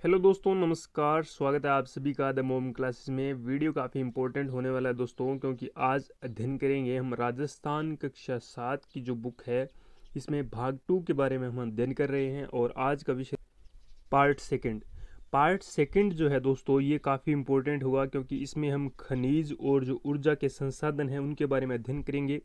Hello दोस्तों, नमस्कार। स्वागत है आप सभी का द मोम क्लासेस में। वीडियो काफ़ी इंपॉर्टेंट होने वाला है दोस्तों, क्योंकि आज अध्ययन करेंगे हम राजस्थान कक्षा 7 की जो बुक है, इसमें भाग 2 के बारे में हम अध्ययन कर रहे हैं। और आज का विषय पार्ट सेकंड जो है दोस्तों, ये काफ़ी इंपॉर्टेंट होगा, क्योंकि इसमें हम खनिज और जो ऊर्जा के संसाधन हैं उनके बारे में अध्ययन करेंगे।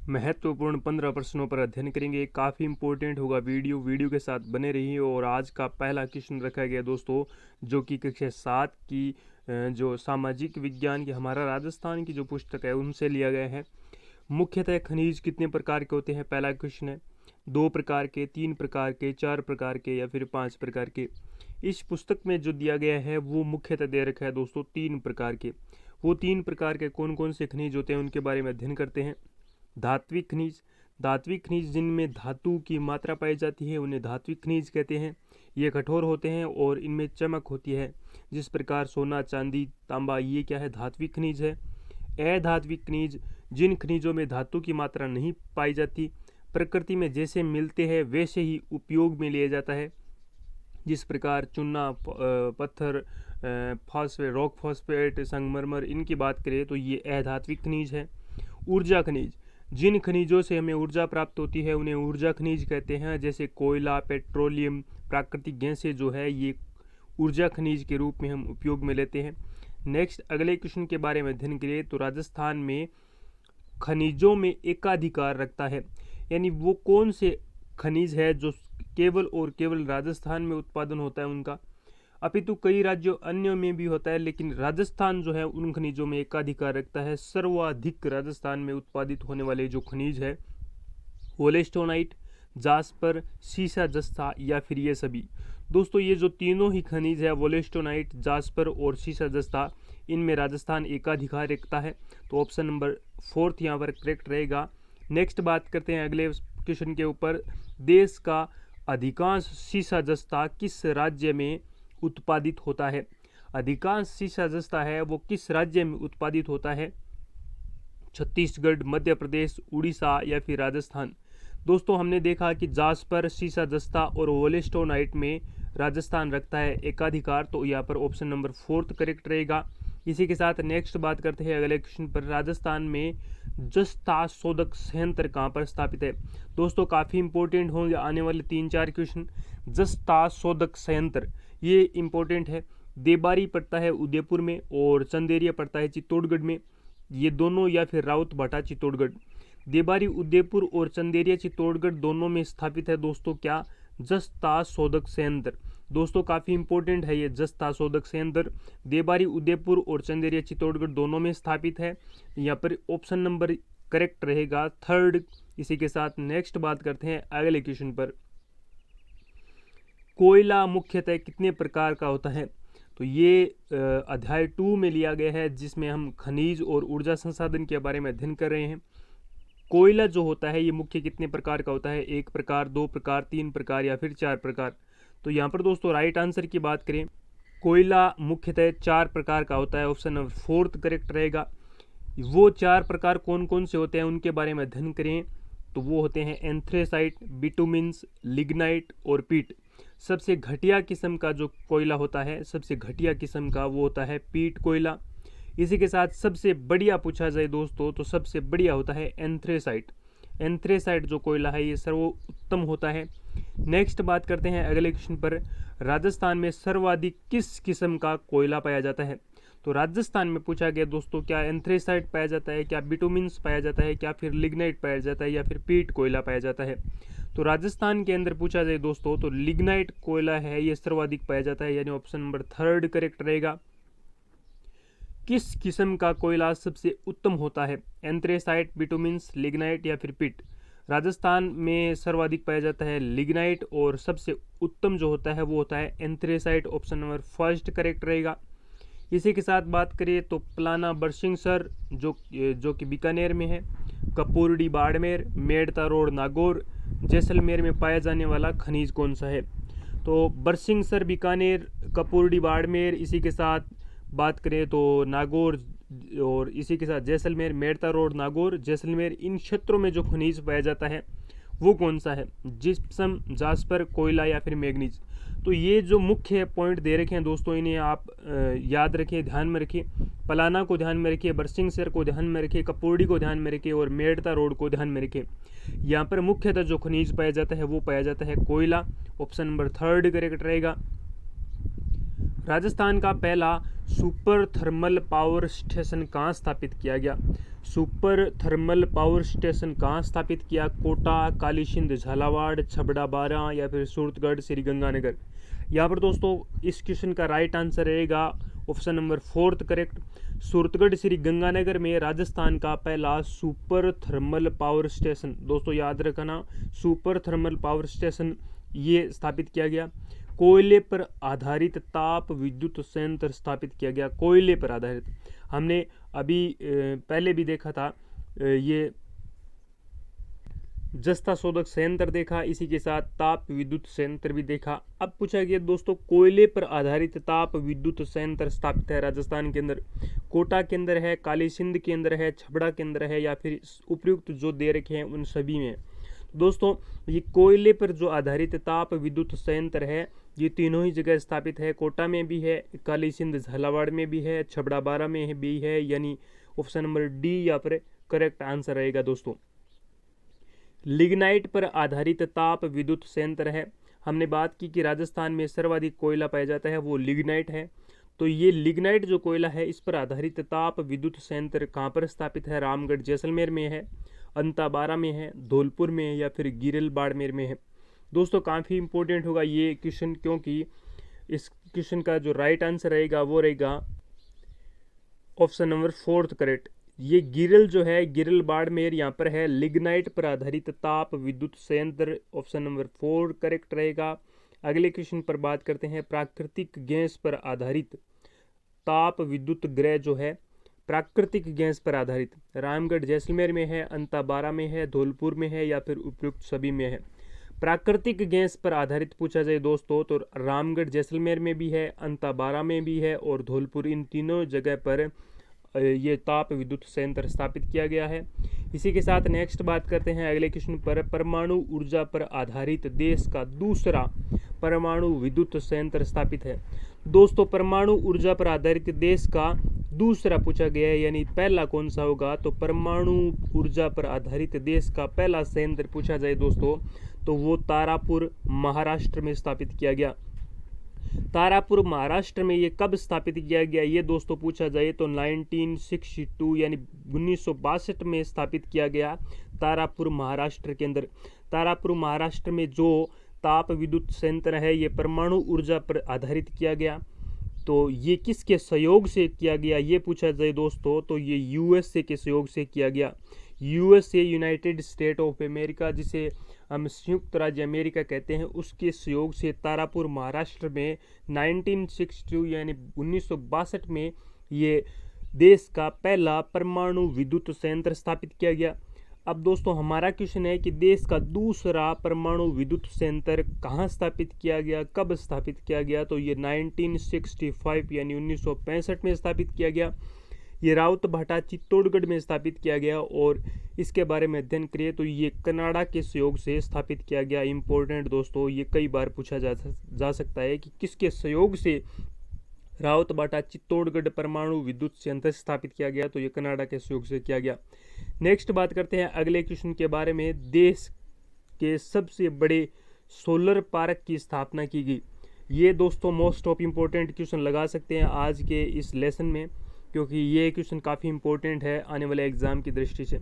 महत्वपूर्ण 15 प्रश्नों पर अध्ययन करेंगे। काफ़ी इंपॉर्टेंट होगा वीडियो के साथ बने रहिए। और आज का पहला क्वेश्चन रखा गया दोस्तों, जो कि कक्षा 7 की जो सामाजिक विज्ञान की हमारा राजस्थान की जो पुस्तक है उनसे लिया गया है। मुख्यतः खनिज कितने प्रकार के होते हैं, पहला क्वेश्चन है। 2 प्रकार के, 3 प्रकार के, 4 प्रकार के या फिर 5 प्रकार के। इस पुस्तक में जो दिया गया है वो मुख्यतः दे रखा है दोस्तों 3 प्रकार के। वो 3 प्रकार के कौन कौन से खनिज होते हैं उनके बारे में अध्ययन करते हैं। धात्विक खनिज जिनमें धातु की मात्रा पाई जाती है उन्हें धात्विक खनिज कहते हैं। ये कठोर होते हैं और इनमें चमक होती है, जिस प्रकार सोना, चांदी, तांबा, ये क्या है, धात्विक खनिज है। अधात्विक खनिज जिन खनिजों में धातु की मात्रा नहीं पाई जाती, प्रकृति में जैसे मिलते हैं वैसे ही उपयोग में लिया जाता है, जिस प्रकार चूना, पत्थर, फॉस्फेट, रॉक फॉस्फेट, संगमरमर, इनकी बात करें तो ये अधात्विक खनिज है। ऊर्जा खनिज जिन खनिजों से हमें ऊर्जा प्राप्त होती है उन्हें ऊर्जा खनिज कहते हैं, जैसे कोयला, पेट्रोलियम, प्राकृतिक गैसें जो है ये ऊर्जा खनिज के रूप में हम उपयोग में लेते हैं। नेक्स्ट अगले क्वेश्चन के बारे में अध्ययन करें तो राजस्थान में खनिजों में एकाधिकार रखता है, यानी वो कौन से खनिज है जो केवल और केवल राजस्थान में उत्पादन होता है उनका, अपितु कई राज्यों अन्य में भी होता है, लेकिन राजस्थान जो है उन खनिजों में एकाधिकार रखता है। सर्वाधिक राजस्थान में उत्पादित होने वाले जो खनिज है वोलेस्टोनाइट, जास्पर, सीसा जस्ता या फिर ये सभी। दोस्तों ये जो तीनों ही खनिज है वोलेस्टोनाइट, जास्पर और सीसा जस्ता, इनमें राजस्थान एकाधिकार रखता है। तो ऑप्शन नंबर 4 यहाँ पर करेक्ट रहेगा। नेक्स्ट बात करते हैं अगले क्वेश्चन के ऊपर। देश का अधिकांश सीसा जस्ता किस राज्य में उत्पादित होता है। अधिकांश सीसा जस्ता है वो किस राज्य में उत्पादित होता है, छत्तीसगढ़, मध्य प्रदेश, उड़ीसा या फिर राजस्थान। दोस्तों हमने देखा कि जास्पर, सीसा जस्ता और वोलेस्टोनाइट में राजस्थान रखता है एकाधिकार, तो यहाँ पर ऑप्शन नंबर 4 करेक्ट रहेगा। इसी के साथ नेक्स्ट बात करते हैं अगले क्वेश्चन पर। राजस्थान में जस्ता शोधक संयंत्र कहाँ पर स्थापित है। दोस्तों काफ़ी इंपॉर्टेंट होंगे आने वाले 3-4 क्वेश्चन। जस्ता शोधक संयंत्र ये इंपॉर्टेंट है। देबारी पड़ता है उदयपुर में और चंदेरिया पड़ता है चित्तौड़गढ़ में, ये दोनों, या फिर राउत भाटा चित्तौड़गढ़। देबारी उदयपुर और चंदेरिया चित्तौड़गढ़ दोनों में स्थापित है दोस्तों क्या, जस्ता शोधक संयंत्र। दोस्तों काफ़ी इंपॉर्टेंट है ये जस्ता शोधक संयंत्र। देबारी उदयपुर और चंदेरिया चित्तौड़गढ़ दोनों में स्थापित है। यहाँ पर ऑप्शन नंबर करेक्ट रहेगा 3rd। इसी के साथ नेक्स्ट बात करते हैं अगले क्वेश्चन पर। कोयला मुख्यतः कितने प्रकार का होता है। तो ये अध्याय 2 में लिया गया है, जिसमें हम खनिज और ऊर्जा संसाधन के बारे में अध्ययन कर रहे हैं। कोयला जो होता है ये मुख्य कितने प्रकार का होता है, 1 प्रकार, 2 प्रकार, 3 प्रकार या फिर 4 प्रकार। तो यहाँ पर दोस्तों राइट आंसर की बात करें, कोयला मुख्यतः 4 प्रकार का होता है। ऑप्शन नंबर 4 करेक्ट रहेगा। वो 4 प्रकार कौन कौन से होते हैं उनके बारे में अध्ययन करें तो वो होते हैं एंथ्रेसाइट, बिटुमिन्स, लिग्नाइट और पीट। सबसे घटिया किस्म का जो कोयला होता है, सबसे घटिया किस्म का वो होता है पीट कोयला। इसी के साथ सबसे बढ़िया पूछा जाए दोस्तों तो सबसे बढ़िया होता है एंथ्रेसाइट। एंथ्रेसाइट जो कोयला है ये सर्वोत्तम होता है। नेक्स्ट बात करते हैं अगले क्वेश्चन पर। राजस्थान में सर्वाधिक किस किस्म का कोयला पाया जाता है। तो राजस्थान में पूछा गया दोस्तों, क्या एंथ्रेसाइट पाया जाता है, क्या बिटुमिन्स पाया जाता है, क्या फिर लिग्नाइट पाया जाता है या फिर पीट कोयला पाया जाता है। तो राजस्थान के अंदर पूछा जाए दोस्तों तो लिग्नाइट कोयला है ये सर्वाधिक पाया जाता है, यानी ऑप्शन नंबर 3rd करेक्ट रहेगा। किस किस्म का कोयला सबसे उत्तम होता है, एंथ्रेसाइट, बिटुमिन्स, लिग्नाइट या फिर पिट। राजस्थान में सर्वाधिक पाया जाता है लिग्नाइट और सबसे उत्तम जो होता है वो होता है anthracite. Option number 1st correct रहेगा। इसी के साथ बात करें तो प्लाना बरसिंगसर जो कि बीकानेर में है, कपूरडी बाड़मेर, मेड़ता रोड नागौर, जैसलमेर में पाया जाने वाला खनिज कौन सा है। तो बरसिंगसर, बीकानेर, कपूरडी बाड़मेर, इसी के साथ बात करें तो नागौर और इसी के साथ जैसलमेर, मेड़ता रोड नागौर, जैसलमेर, इन क्षेत्रों में जो खनिज पाया जाता है वो कौन सा है, जिप्सम, जास्पर, कोयला या फिर मैग्नीज। तो ये जो मुख्य पॉइंट दे रखे हैं दोस्तों, इन्हें आप याद रखें, ध्यान में रखिए। पलाना को ध्यान में रखिए, बरसिंहसर को ध्यान में रखिए, कपौड़ी को ध्यान में रखिए और मेड़ता रोड को ध्यान में रखिए। यहाँ पर मुख्यतः जो खनिज पाया जाता है वो पाया जाता है कोयला। ऑप्शन नंबर 3 करेक्ट रहेगा। राजस्थान का पहला सुपर थर्मल पावर स्टेशन कहाँ स्थापित किया गया? सुपर थर्मल पावर स्टेशन कहाँ स्थापित किया? कोटा, कालीसिंध, झालावाड़, छबड़ा बारा या फिर सूरतगढ़, श्रीगंगानगर। यहाँ पर दोस्तों इस क्वेश्चन का राइट आंसर रहेगा option number 4 correct. Suratgarh Sriganganagar में राजस्थान का पहला सुपर थर्मल पावर स्टेशन, दोस्तों याद रखना, सुपर थर्मल पावर स्टेशन ये स्थापित किया गया। कोयले पर आधारित ताप विद्युत संयंत्र स्थापित किया गया। कोयले पर आधारित, हमने अभी पहले भी देखा था, ये जस्ता शोधक संयंत्र देखा, इसी के साथ ताप विद्युत संयंत्र भी देखा। अब पूछा गया दोस्तों कोयले पर आधारित ताप विद्युत संयंत्र स्थापित है राजस्थान के अंदर, कोटा के अंदर है, कालीसिंध के अंदर है, छबड़ा के अंदर है या फिर उपयुक्त जो दे रखे हैं उन सभी में। दोस्तों ये कोयले पर जो आधारित ताप विद्युत संयंत्र है ये तीनों ही जगह स्थापित है। कोटा में भी है, कालीसिंध झालावाड़ में भी है, छबड़ा बारा में भी है, यानी ऑप्शन नंबर डी यहाँ पर करेक्ट आंसर रहेगा दोस्तों। लिग्नाइट पर आधारित ताप विद्युत संयंत्र है, हमने बात की कि राजस्थान में सर्वाधिक कोयला पाया जाता है वो लिग्नाइट है। तो ये लिग्नाइट जो कोयला है इस पर आधारित ताप विद्युत संयंत्र कहाँ पर स्थापित है? रामगढ़ जैसलमेर में है, अंताबारा में है, धौलपुर में है या फिर गिरल बाड़मेर में है। दोस्तों काफ़ी इंपॉर्टेंट होगा ये क्वेश्चन, क्योंकि इस क्वेश्चन का जो राइट आंसर रहेगा वो रहेगा ऑप्शन नंबर 4 करेक्ट। ये गिरल जो है, गिरल बाड़मेर यहाँ पर है, लिग्नाइट पर आधारित ताप विद्युत संयंत्र, ऑप्शन नंबर 4 करेक्ट रहेगा। अगले क्वेश्चन पर बात करते हैं, प्राकृतिक गैस पर आधारित ताप विद्युत गृह जो है, प्राकृतिक गैस पर आधारित रामगढ़ जैसलमेर में है, अंताबारा में है, धौलपुर में है या फिर उपयुक्त सभी में है। प्राकृतिक गैस पर आधारित पूछा जाए दोस्तों तो रामगढ़ जैसलमेर में भी है, अंताबारा में भी है और धौलपुर, इन तीनों जगह पर ये ताप विद्युत संयंत्र स्थापित किया गया है। इसी के साथ नेक्स्ट बात करते हैं अगले क्वेश्चन पर, परमाणु ऊर्जा पर आधारित देश का दूसरा परमाणु विद्युत संयंत्र स्थापित है। दोस्तों परमाणु ऊर्जा पर आधारित देश का दूसरा पूछा गया है, यानी पहला कौन सा होगा? तो परमाणु ऊर्जा पर आधारित देश का पहला संयंत्र पूछा जाए दोस्तों तो वो तारापुर महाराष्ट्र में स्थापित किया गया। तारापुर महाराष्ट्र में ये कब स्थापित किया गया ये दोस्तों पूछा जाए तो 1962 यानी 1962 में स्थापित किया गया तारापुर महाराष्ट्र के अंदर। तारापुर महाराष्ट्र में जो ताप विद्युत संयंत्र है ये परमाणु ऊर्जा पर आधारित किया गया। तो ये किसके सहयोग से किया गया ये पूछा जाए दोस्तों तो ये यूएसए के सहयोग से किया गया। USA, United state of America, जिसे हम संयुक्त राज्य अमेरिका कहते हैं, उसके सहयोग से तारापुर महाराष्ट्र में 1962 यानी 1962 में ये देश का पहला परमाणु विद्युत संयंत्र स्थापित किया गया। अब दोस्तों हमारा क्वेश्चन है कि देश का दूसरा परमाणु विद्युत संयंत्र कहाँ स्थापित किया गया, कब स्थापित किया गया? तो ये 1965 यानी 1965 में स्थापित किया गया। ये राउतभाटा चित्तौड़गढ़ में स्थापित किया गया और इसके बारे में अध्ययन करिए तो ये कनाडा के सहयोग से स्थापित किया गया। इंपॉर्टेंट दोस्तों ये कई बार पूछा जा सकता है कि किसके सहयोग से राउतभाटा चित्तौड़गढ़ परमाणु विद्युत संयंत्र स्थापित किया गया, तो ये कनाडा के सहयोग से किया गया। नेक्स्ट बात करते हैं अगले क्वेश्चन के बारे में, देश के सबसे बड़े सोलर पार्क की स्थापना की गई। ये दोस्तों मोस्ट ऑफ इम्पोर्टेंट क्वेश्चन लगा सकते हैं आज के इस लेसन में, क्योंकि ये क्वेश्चन काफ़ी इंपॉर्टेंट है आने वाले एग्जाम की दृष्टि से।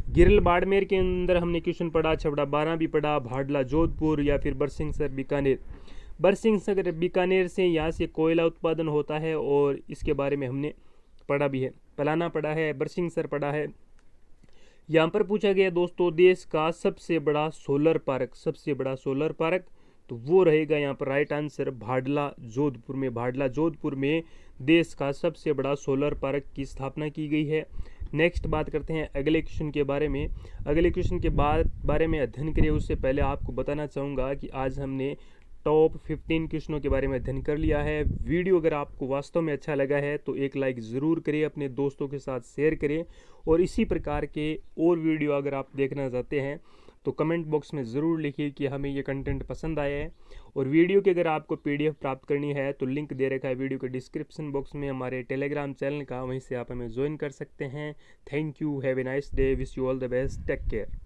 गिरल बाड़मेर के अंदर हमने क्वेश्चन पढ़ा, छबड़ा बारा भी पढ़ा, भाडला जोधपुर या फिर बरसिंहसर बीकानेर। बरसिंहसर बीकानेर से यहाँ से कोयला उत्पादन होता है और इसके बारे में हमने पढ़ा भी है। पलाना पढ़ा है, बरसिंहसर पढ़ा है। यहाँ पर पूछा गया दोस्तों देश का सबसे बड़ा सोलर पार्क, सबसे बड़ा सोलर पार्क तो वो रहेगा यहाँ पर राइट आंसर भाडला जोधपुर में। भाडला जोधपुर में देश का सबसे बड़ा सोलर पार्क की स्थापना की गई है। नेक्स्ट बात करते हैं अगले क्वेश्चन के बारे में। अगले क्वेश्चन के बारे में अध्ययन करिए उससे पहले आपको बताना चाहूँगा कि आज हमने टॉप 15 क्वेश्चनों के बारे में अध्ययन कर लिया है। वीडियो अगर आपको वास्तव में अच्छा लगा है तो एक लाइक ज़रूर करें, अपने दोस्तों के साथ शेयर करें, और इसी प्रकार के और वीडियो अगर आप देखना चाहते हैं तो कमेंट बॉक्स में ज़रूर लिखिए कि हमें ये कंटेंट पसंद आया है। और वीडियो की अगर आपको PDF प्राप्त करनी है तो लिंक दे रखा है वीडियो के डिस्क्रिप्शन बॉक्स में हमारे टेलीग्राम चैनल का, वहीं से आप हमें ज्वाइन कर सकते हैं। Thank you, have a nice day, wish you all the best, take care.